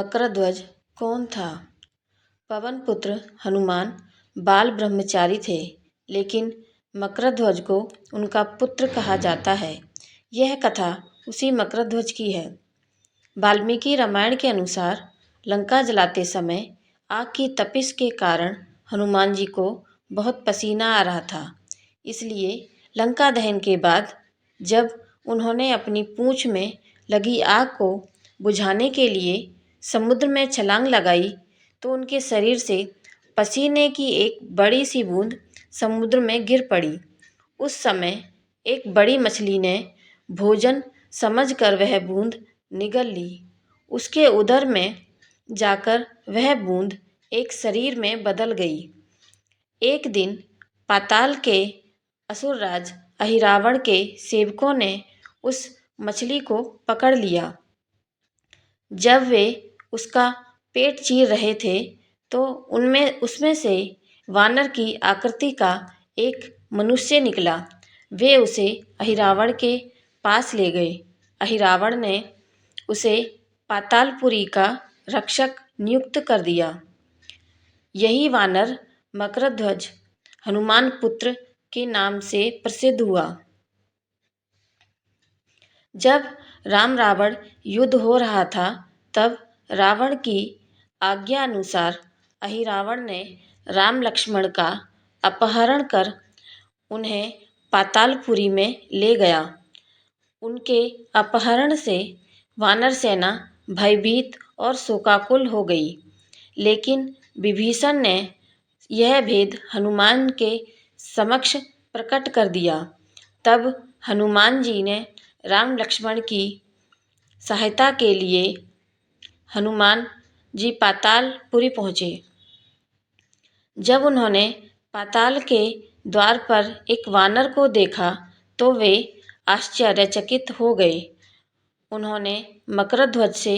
मकरध्वज कौन था? पवन पुत्र हनुमान बाल ब्रह्मचारी थे, लेकिन मकरध्वज को उनका पुत्र कहा जाता है। यह कथा उसी मकरध्वज की है। वाल्मीकि रामायण के अनुसार लंका जलाते समय आग की तपिश के कारण हनुमान जी को बहुत पसीना आ रहा था। इसलिए लंका दहन के बाद जब उन्होंने अपनी पूंछ में लगी आग को बुझाने के लिए समुद्र में छलांग लगाई तो उनके शरीर से पसीने की एक बड़ी सी बूंद समुद्र में गिर पड़ी। उस समय एक बड़ी मछली ने भोजन समझकर वह बूंद निगल ली। उसके उदर में जाकर वह बूंद एक शरीर में बदल गई। एक दिन पाताल के असुरराज अहिरावण के सेवकों ने उस मछली को पकड़ लिया। जब वे उसका पेट चीर रहे थे तो उसमें से वानर की आकृति का एक मनुष्य निकला। वे उसे अहिरावण के पास ले गए। अहिरावण ने उसे पातालपुरी का रक्षक नियुक्त कर दिया। यही वानर मकरध्वज हनुमान पुत्र के नाम से प्रसिद्ध हुआ। जब राम रावण युद्ध हो रहा था तब रावण की आज्ञा अनुसार अहिरावण ने राम लक्ष्मण का अपहरण कर उन्हें पातालपुरी में ले गया। उनके अपहरण से वानर सेना भयभीत और शोकाकुल हो गई, लेकिन विभीषण ने यह भेद हनुमान के समक्ष प्रकट कर दिया। तब हनुमान जी ने राम लक्ष्मण की सहायता के लिए हनुमान जी पातालपुरी पहुँचे। जब उन्होंने पाताल के द्वार पर एक वानर को देखा तो वे आश्चर्यचकित हो गए। उन्होंने मकरध्वज से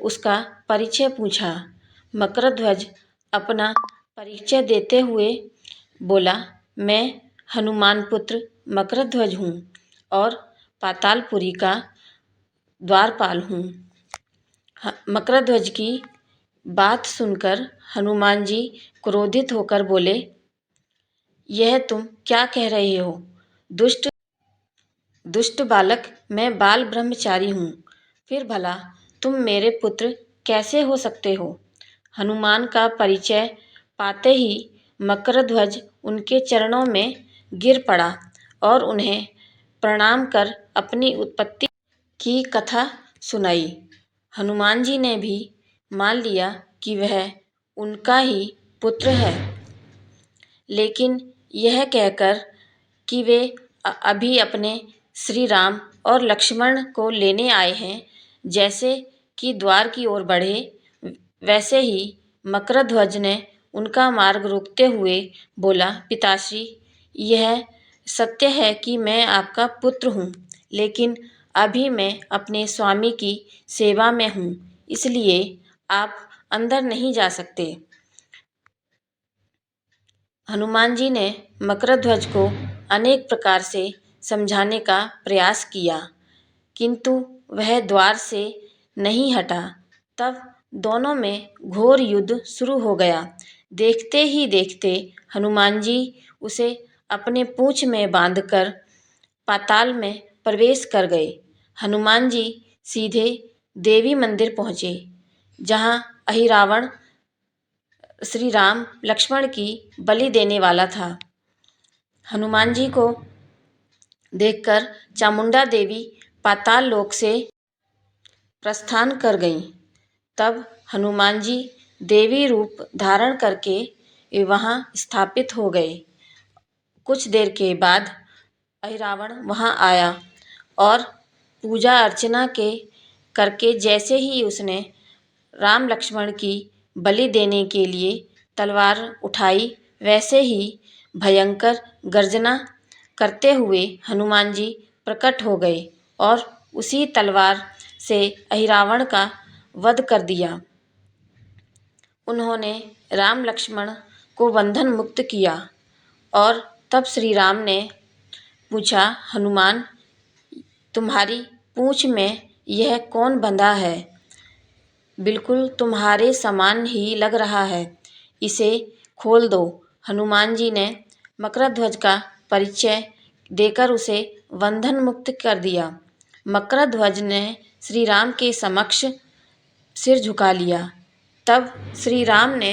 उसका परिचय पूछा। मकरध्वज अपना परिचय देते हुए बोला, मैं हनुमान पुत्र मकरध्वज हूँ और पातालपुरी का द्वारपाल हूँ। मकरध्वज की बात सुनकर हनुमान जी क्रोधित होकर बोले, यह तुम क्या कह रहे हो? दुष्ट बालक, मैं बाल ब्रह्मचारी हूँ, फिर भला तुम मेरे पुत्र कैसे हो सकते हो? हनुमान का परिचय पाते ही मकरध्वज उनके चरणों में गिर पड़ा और उन्हें प्रणाम कर अपनी उत्पत्ति की कथा सुनाई। हनुमान जी ने भी मान लिया कि वह उनका ही पुत्र है, लेकिन यह कहकर कि वे अभी अपने श्री राम और लक्ष्मण को लेने आए हैं, जैसे कि द्वार की ओर बढ़े, वैसे ही मकरध्वज ने उनका मार्ग रोकते हुए बोला, पिताश्री, यह सत्य है कि मैं आपका पुत्र हूँ, लेकिन अभी मैं अपने स्वामी की सेवा में हूँ, इसलिए आप अंदर नहीं जा सकते। हनुमान जी ने मकरध्वज को अनेक प्रकार से समझाने का प्रयास किया, किंतु वह द्वार से नहीं हटा। तब दोनों में घोर युद्ध शुरू हो गया। देखते ही देखते हनुमान जी उसे अपने पूंछ में बांधकर पाताल में प्रवेश कर गए। हनुमान जी सीधे देवी मंदिर पहुँचे, जहाँ अहिरावण श्री राम लक्ष्मण की बलि देने वाला था। हनुमान जी को देखकर चामुंडा देवी पाताल लोक से प्रस्थान कर गईं। तब हनुमान जी देवी रूप धारण करके वहाँ स्थापित हो गए। कुछ देर के बाद अहिरावण वहाँ आया और पूजा अर्चना करके जैसे ही उसने राम लक्ष्मण की बलि देने के लिए तलवार उठाई, वैसे ही भयंकर गर्जना करते हुए हनुमान जी प्रकट हो गए और उसी तलवार से अहिरावण का वध कर दिया। उन्होंने राम लक्ष्मण को बंधन मुक्त किया और तब श्री राम ने पूछा, हनुमान, तुम्हारी पूंछ में यह कौन बंधा है? बिल्कुल तुम्हारे समान ही लग रहा है, इसे खोल दो। हनुमान जी ने मकरध्वज का परिचय देकर उसे बंधन मुक्त कर दिया। मकरध्वज ने श्री राम के समक्ष सिर झुका लिया। तब श्री राम ने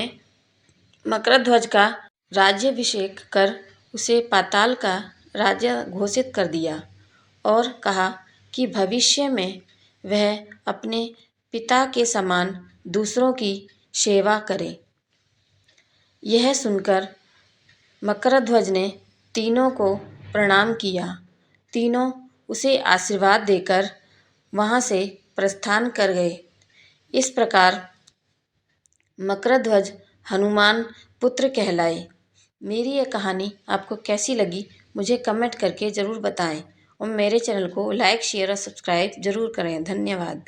मकरध्वज का राज्याभिषेक कर उसे पाताल का राजा घोषित कर दिया और कहा कि भविष्य में वह अपने पिता के समान दूसरों की सेवा करे। यह सुनकर मकरध्वज ने तीनों को प्रणाम किया। तीनों उसे आशीर्वाद देकर वहाँ से प्रस्थान कर गए। इस प्रकार मकरध्वज हनुमान पुत्र कहलाए। मेरी यह कहानी आपको कैसी लगी मुझे कमेंट करके ज़रूर बताएं और मेरे चैनल को लाइक शेयर और सब्सक्राइब ज़रूर करें। धन्यवाद।